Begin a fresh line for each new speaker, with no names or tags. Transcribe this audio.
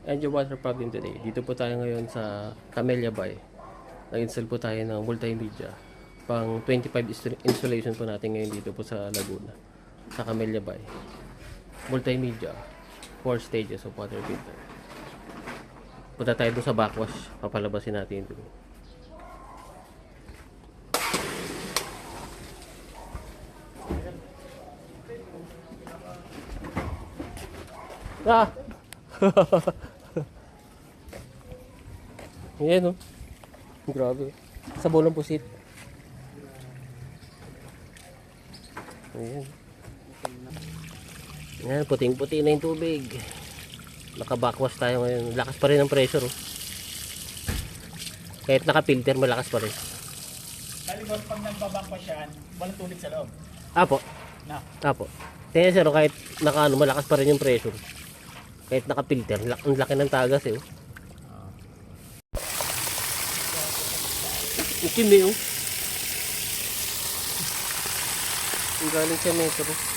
And your water problem today. Dito po tayo ngayon sa Camellia Bay. Nag-install po tayo ng multimedia. Pang 25 installation po natin ngayon dito po sa Laguna. Sa Camellia Bay. Multimedia. 4 stages of water filter. Punta tayo doon sa backwash. Papalabasin natin ito. Ah! Ayan, oh. Grabe. Sa bulang pusit. Ayan. Ayan, puting-puti na yung tubig. Naka-backwash tayo ngayon. Lakas pa rin ang pressure, oh. Kahit naka-filter, malakas pa rin.
Kalimot pag nagbabakwash yan, walang tubig sa loob.
Apo.
Na.
Apo. Tingnan sir, oh, kahit malakas pa rin yung pressure. Kahit naka-filter, ang laki ng tagas, eh, oh. Itim, eh, oh. Ang galing sa metro.